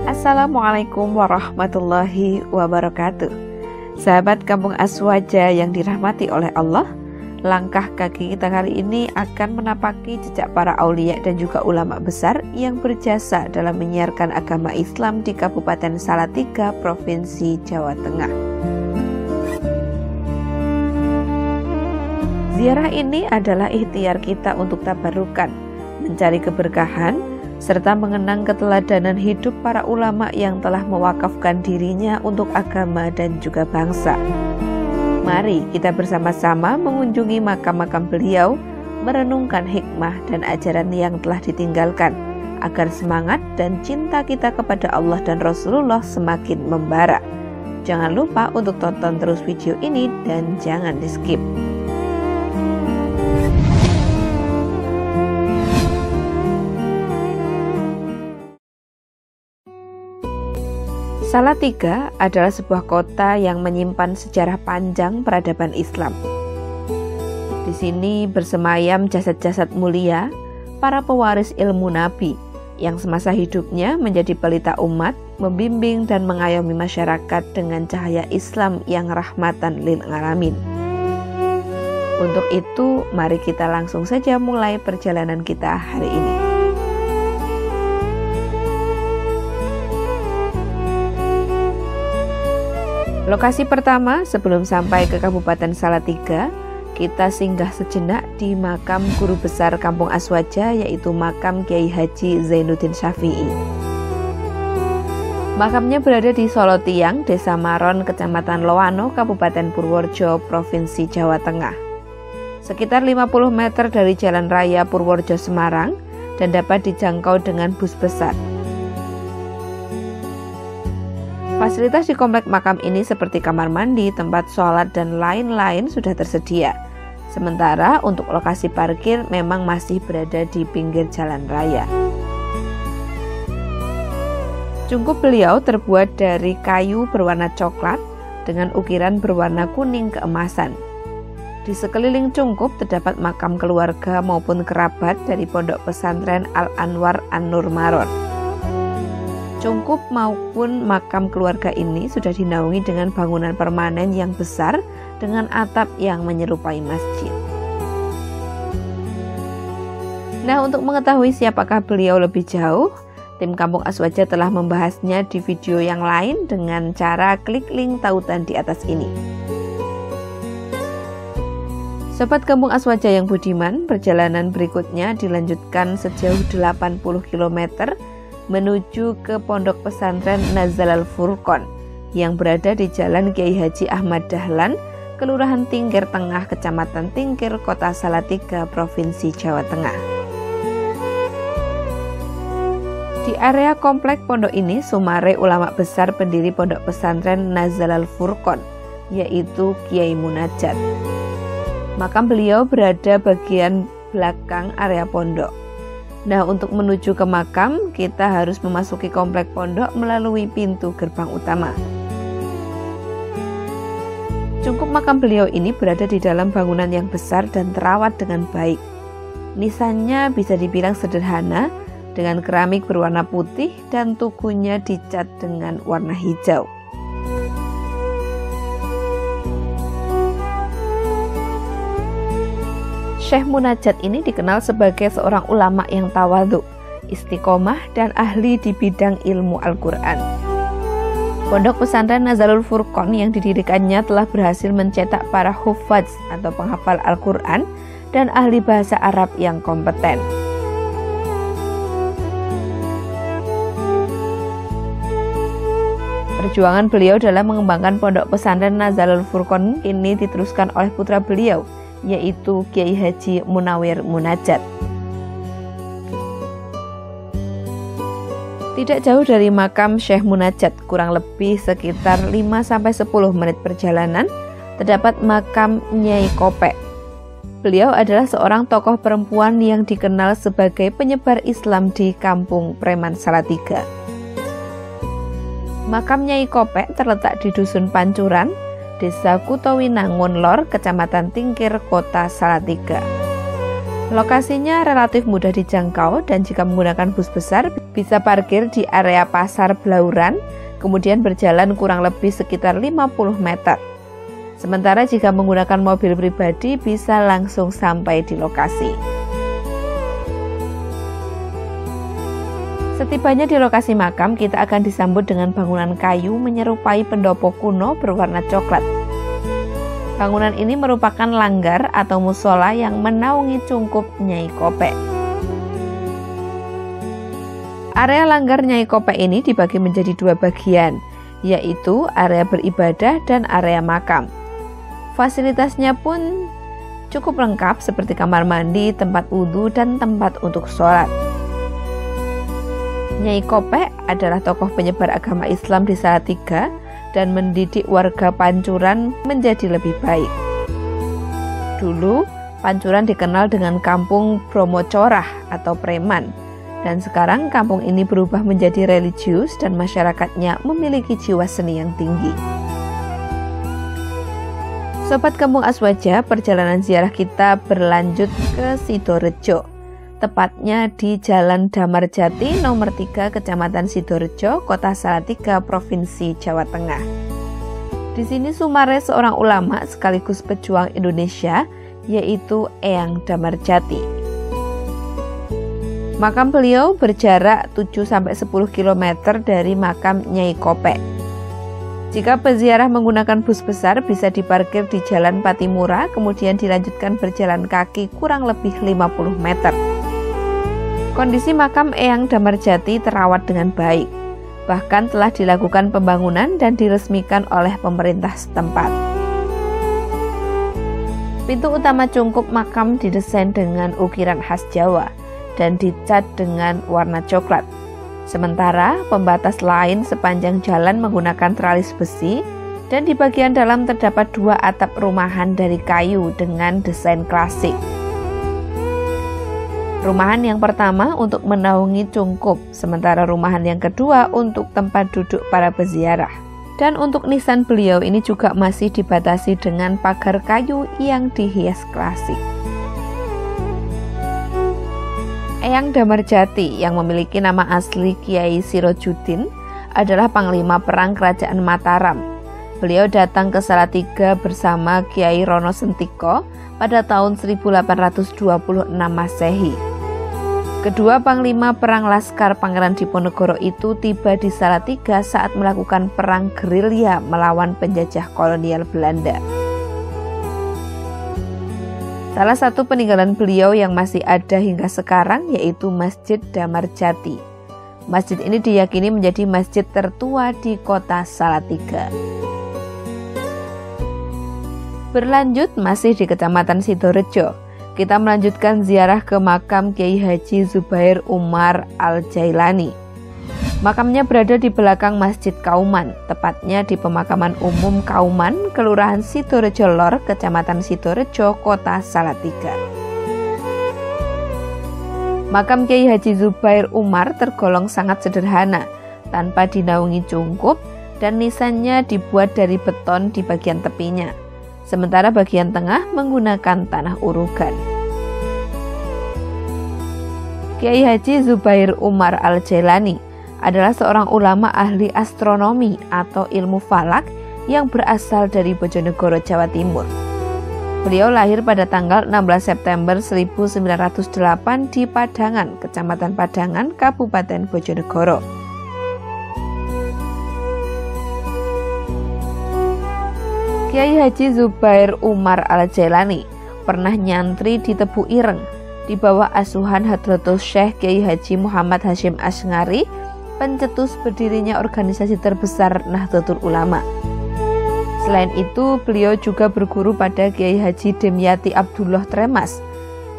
Assalamualaikum warahmatullahi wabarakatuh. Sahabat Kampung Aswaja yang dirahmati oleh Allah, langkah kaki kita kali ini akan menapaki jejak para aulia dan juga ulama besar yang berjasa dalam menyiarkan agama Islam di Kabupaten Salatiga, Provinsi Jawa Tengah. Ziarah ini adalah ikhtiar kita untuk tabarukan, mencari keberkahan, serta mengenang keteladanan hidup para ulama yang telah mewakafkan dirinya untuk agama dan juga bangsa. Mari kita bersama-sama mengunjungi makam-makam beliau, merenungkan hikmah dan ajaran yang telah ditinggalkan, agar semangat dan cinta kita kepada Allah dan Rasulullah semakin membara. Jangan lupa untuk tonton terus video ini dan jangan di-skip. Salatiga adalah sebuah kota yang menyimpan sejarah panjang peradaban Islam. Di sini bersemayam jasad-jasad mulia, para pewaris ilmu Nabi, yang semasa hidupnya menjadi pelita umat, membimbing dan mengayomi masyarakat dengan cahaya Islam yang rahmatan lil alamin. Untuk itu, mari kita langsung saja mulai perjalanan kita hari ini. Lokasi pertama sebelum sampai ke Kabupaten Salatiga, kita singgah sejenak di makam guru besar Kampung Aswaja, yaitu makam Kiai Haji Zainuddin Syafi'i. Makamnya berada di Solotiang, Desa Maron, Kecamatan Loano, Kabupaten Purworejo, Provinsi Jawa Tengah. Sekitar 50 meter dari Jalan Raya Purworejo Semarang dan dapat dijangkau dengan bus besar. Fasilitas di komplek makam ini seperti kamar mandi, tempat sholat, dan lain-lain sudah tersedia. Sementara untuk lokasi parkir memang masih berada di pinggir jalan raya. Cungkup beliau terbuat dari kayu berwarna coklat dengan ukiran berwarna kuning keemasan. Di sekeliling cungkup terdapat makam keluarga maupun kerabat dari Pondok Pesantren Al-Anwar An-Nur Maron. Cungkup maupun makam keluarga ini sudah dinaungi dengan bangunan permanen yang besar dengan atap yang menyerupai masjid. Nah, untuk mengetahui siapakah beliau lebih jauh, tim Kampung Aswaja telah membahasnya di video yang lain dengan cara klik link tautan di atas ini. Sobat Kampung Aswaja yang budiman, perjalanan berikutnya dilanjutkan sejauh 80 km menuju ke Pondok Pesantren Nazalal Furqon yang berada di Jalan Kiai Haji Ahmad Dahlan, Kelurahan Tingkir Tengah, Kecamatan Tingkir, Kota Salatiga, Provinsi Jawa Tengah. Di area komplek pondok ini sumare ulama besar pendiri Pondok Pesantren Nazalal Furqon, yaitu Kiai Munajat. Makam beliau berada bagian belakang area pondok. Nah, untuk menuju ke makam, kita harus memasuki komplek pondok melalui pintu gerbang utama. Cungkup makam beliau ini berada di dalam bangunan yang besar dan terawat dengan baik. Nisannya bisa dibilang sederhana, dengan keramik berwarna putih dan tukunya dicat dengan warna hijau. Syekh Munajat ini dikenal sebagai seorang ulama yang tawadhu, istiqomah, dan ahli di bidang ilmu Al-Quran. Pondok Pesantren Nazalul Furqon yang didirikannya telah berhasil mencetak para hufadz atau penghafal Al-Quran dan ahli bahasa Arab yang kompeten. Perjuangan beliau dalam mengembangkan Pondok Pesantren Nazalul Furqon ini diteruskan oleh putra beliau, yaitu Kiai Haji Munawir Munajat. Tidak jauh dari makam Syekh Munajat, kurang lebih sekitar 5-10 menit perjalanan, terdapat makam Nyai Kopek. Beliau adalah seorang tokoh perempuan yang dikenal sebagai penyebar Islam di Kampung Preman Salatiga. Makam Nyai Kopek terletak di Dusun Pancuran, Desa Kutowinangun Lor, Kecamatan Tingkir, Kota Salatiga. Lokasinya relatif mudah dijangkau dan jika menggunakan bus besar bisa parkir di area Pasar Blauran, kemudian berjalan kurang lebih sekitar 50 meter. Sementara jika menggunakan mobil pribadi bisa langsung sampai di lokasi. Setibanya di lokasi makam, kita akan disambut dengan bangunan kayu menyerupai pendopo kuno berwarna coklat. Bangunan ini merupakan langgar atau musola yang menaungi cungkup Nyai Kopek. Area langgar Nyai Kopek ini dibagi menjadi dua bagian, yaitu area beribadah dan area makam. Fasilitasnya pun cukup lengkap seperti kamar mandi, tempat wudhu, dan tempat untuk sholat. Nyai Kopek adalah tokoh penyebar agama Islam di Salatiga dan mendidik warga Pancuran menjadi lebih baik. Dulu, Pancuran dikenal dengan kampung Bromocorah atau preman, dan sekarang kampung ini berubah menjadi religius dan masyarakatnya memiliki jiwa seni yang tinggi. Sobat Kampung Aswaja, perjalanan ziarah kita berlanjut ke Sidorejo. Tepatnya di Jalan Damarjati nomor 3 Kecamatan Sidorejo, Kota Salatiga, Provinsi Jawa Tengah. Di sini Sumare seorang ulama sekaligus pejuang Indonesia, yaitu Eyang Damarjati. Makam beliau berjarak 7-10 km dari makam Nyai Kopek. Jika peziarah menggunakan bus besar bisa diparkir di Jalan Patimura, kemudian dilanjutkan berjalan kaki kurang lebih 50 meter. Kondisi makam Eyang Damarjati terawat dengan baik, bahkan telah dilakukan pembangunan dan diresmikan oleh pemerintah setempat. Pintu utama cungkup makam didesain dengan ukiran khas Jawa dan dicat dengan warna coklat. Sementara pembatas lain sepanjang jalan menggunakan teralis besi dan di bagian dalam terdapat dua atap rumahan dari kayu dengan desain klasik. Rumahan yang pertama untuk menaungi cungkup, sementara rumahan yang kedua untuk tempat duduk para peziarah. Dan untuk nisan beliau ini juga masih dibatasi dengan pagar kayu yang dihias klasik. Eyang Damarjati yang memiliki nama asli Kiai Sirojudin adalah Panglima Perang Kerajaan Mataram. Beliau datang ke Salatiga bersama Kiai Rono Sentiko pada tahun 1826 Masehi. Kedua panglima perang Laskar Pangeran Diponegoro itu tiba di Salatiga saat melakukan perang gerilya melawan penjajah kolonial Belanda. Salah satu peninggalan beliau yang masih ada hingga sekarang yaitu Masjid Damarjati. Masjid ini diyakini menjadi masjid tertua di kota Salatiga. Berlanjut masih di Kecamatan Sidorejo. Kita melanjutkan ziarah ke makam Kiai Haji Zubair Umar Al-Jailani. Makamnya berada di belakang Masjid Kauman, tepatnya di Pemakaman Umum Kauman, Kelurahan Sidorejo Lor, Kecamatan Sidorejo, Kota Salatiga. Makam Kiai Haji Zubair Umar tergolong sangat sederhana, tanpa dinaungi cungkup, dan nisannya dibuat dari beton di bagian tepinya. Sementara bagian tengah menggunakan tanah urugan. Kiai Haji Zubair Umar Al-Jailani adalah seorang ulama ahli astronomi atau ilmu falak yang berasal dari Bojonegoro, Jawa Timur. Beliau lahir pada tanggal 16 September 1908 di Padangan, Kecamatan Padangan, Kabupaten Bojonegoro. Kiai Haji Zubair Umar Al-Jailani pernah nyantri di Tebu Ireng di bawah asuhan Hadratus Syekh Kiai Haji Muhammad Hasyim Asy'ari, pencetus berdirinya organisasi terbesar Nahdlatul Ulama. Selain itu, beliau juga berguru pada Kiai Haji Demyati Abdullah Tremas,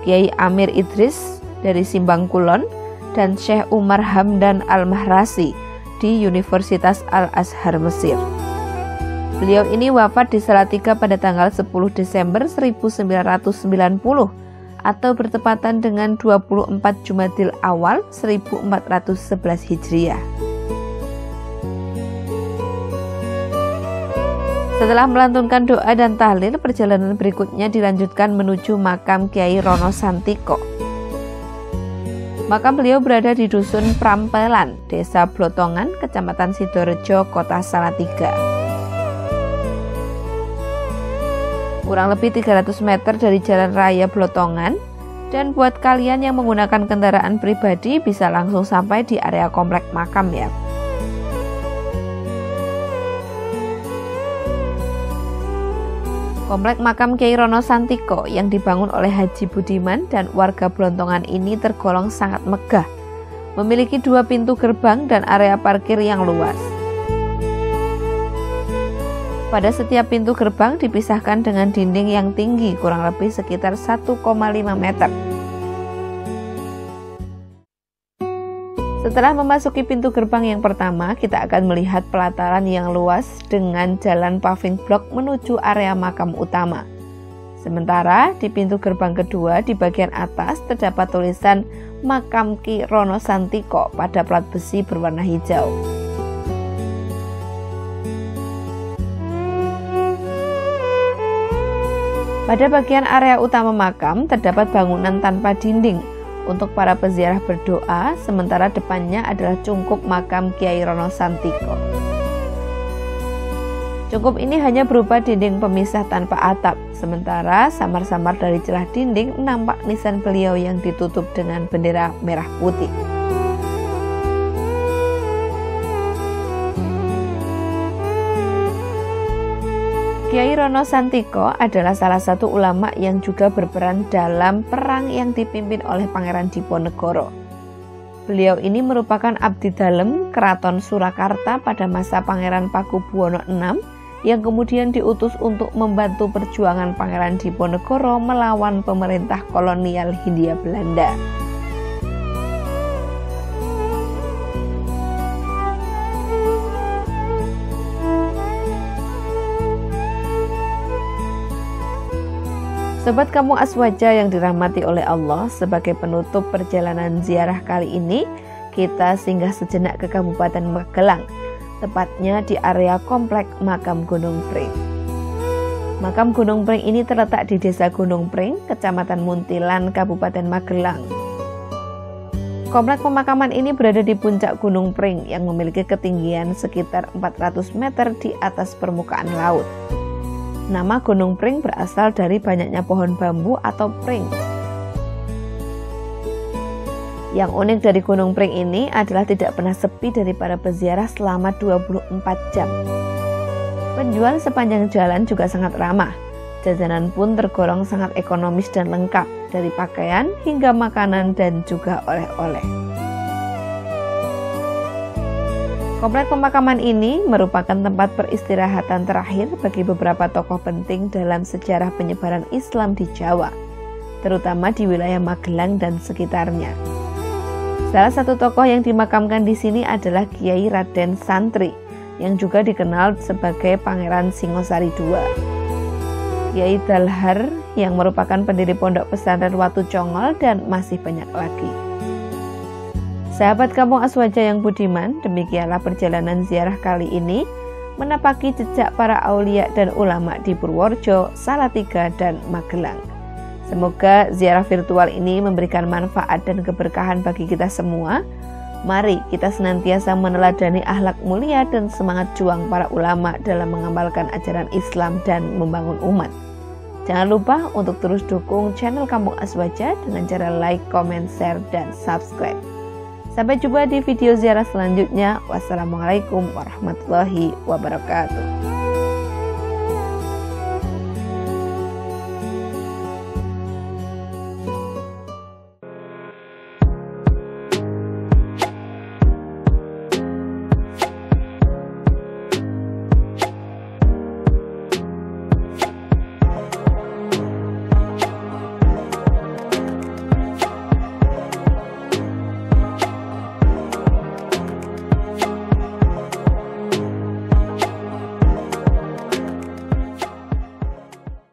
Kiai Amir Idris dari Simbang Kulon, dan Syekh Umar Hamdan Al-Mahrasi di Universitas Al-Azhar Mesir. Beliau ini wafat di Salatiga pada tanggal 10 Desember 1990 atau bertepatan dengan 24 Jumadil Awal 1411 Hijriah. Setelah melantunkan doa dan tahlil, perjalanan berikutnya dilanjutkan menuju makam Kiai Rono Santiko. Makam beliau berada di Dusun Prampelan, Desa Blotongan, Kecamatan Sidorejo, Kota Salatiga. Kurang lebih 300 meter dari Jalan Raya Blotongan, dan buat kalian yang menggunakan kendaraan pribadi bisa langsung sampai di area komplek makam ya. Komplek makam Kiai Rono Santiko yang dibangun oleh Haji Budiman dan warga Blontongan ini tergolong sangat megah, memiliki 2 pintu gerbang dan area parkir yang luas. Pada setiap pintu gerbang dipisahkan dengan dinding yang tinggi kurang lebih sekitar 1,5 meter. Setelah memasuki pintu gerbang yang pertama, kita akan melihat pelataran yang luas dengan jalan paving block menuju area makam utama. Sementara di pintu gerbang kedua di bagian atas terdapat tulisan Makam Ki Rono Santiko pada plat besi berwarna hijau. Pada bagian area utama makam terdapat bangunan tanpa dinding untuk para peziarah berdoa, sementara depannya adalah cungkup makam Kiai Rono Santiko. Cungkup ini hanya berupa dinding pemisah tanpa atap, sementara samar-samar dari celah dinding nampak nisan beliau yang ditutup dengan bendera merah putih. Kiai Rono Santiko adalah salah satu ulama yang juga berperan dalam perang yang dipimpin oleh Pangeran Diponegoro. Beliau ini merupakan abdi dalem Keraton Surakarta pada masa Pangeran Pakubuwono VI yang kemudian diutus untuk membantu perjuangan Pangeran Diponegoro melawan pemerintah kolonial Hindia Belanda. Sobat Kampung Aswaja yang dirahmati oleh Allah, sebagai penutup perjalanan ziarah kali ini, kita singgah sejenak ke Kabupaten Magelang, tepatnya di area komplek Makam Gunung Pring. Makam Gunung Pring ini terletak di Desa Gunung Pring, Kecamatan Muntilan, Kabupaten Magelang. Komplek pemakaman ini berada di puncak Gunung Pring yang memiliki ketinggian sekitar 400 meter di atas permukaan laut. Nama Gunung Pring berasal dari banyaknya pohon bambu atau pring. Yang unik dari Gunung Pring ini adalah tidak pernah sepi dari para peziarah selama 24 jam. Penjual sepanjang jalan juga sangat ramah. Jajanan pun tergolong sangat ekonomis dan lengkap, dari pakaian hingga makanan dan juga oleh-oleh. Komplek pemakaman ini merupakan tempat peristirahatan terakhir bagi beberapa tokoh penting dalam sejarah penyebaran Islam di Jawa, terutama di wilayah Magelang dan sekitarnya. Salah satu tokoh yang dimakamkan di sini adalah Kiai Raden Santri, yang juga dikenal sebagai Pangeran Singosari II. Kiai Dalhar yang merupakan pendiri Pondok Pesantren Watu Congol dan masih banyak lagi. Sahabat Kampung Aswaja yang budiman, demikianlah perjalanan ziarah kali ini menapaki jejak para aulia dan ulama di Purworejo, Salatiga, dan Magelang. Semoga ziarah virtual ini memberikan manfaat dan keberkahan bagi kita semua. Mari kita senantiasa meneladani akhlak mulia dan semangat juang para ulama dalam mengamalkan ajaran Islam dan membangun umat. Jangan lupa untuk terus dukung channel Kampung Aswaja dengan cara like, comment, share, dan subscribe. Sampai jumpa di video ziarah selanjutnya. Wassalamualaikum warahmatullahi wabarakatuh.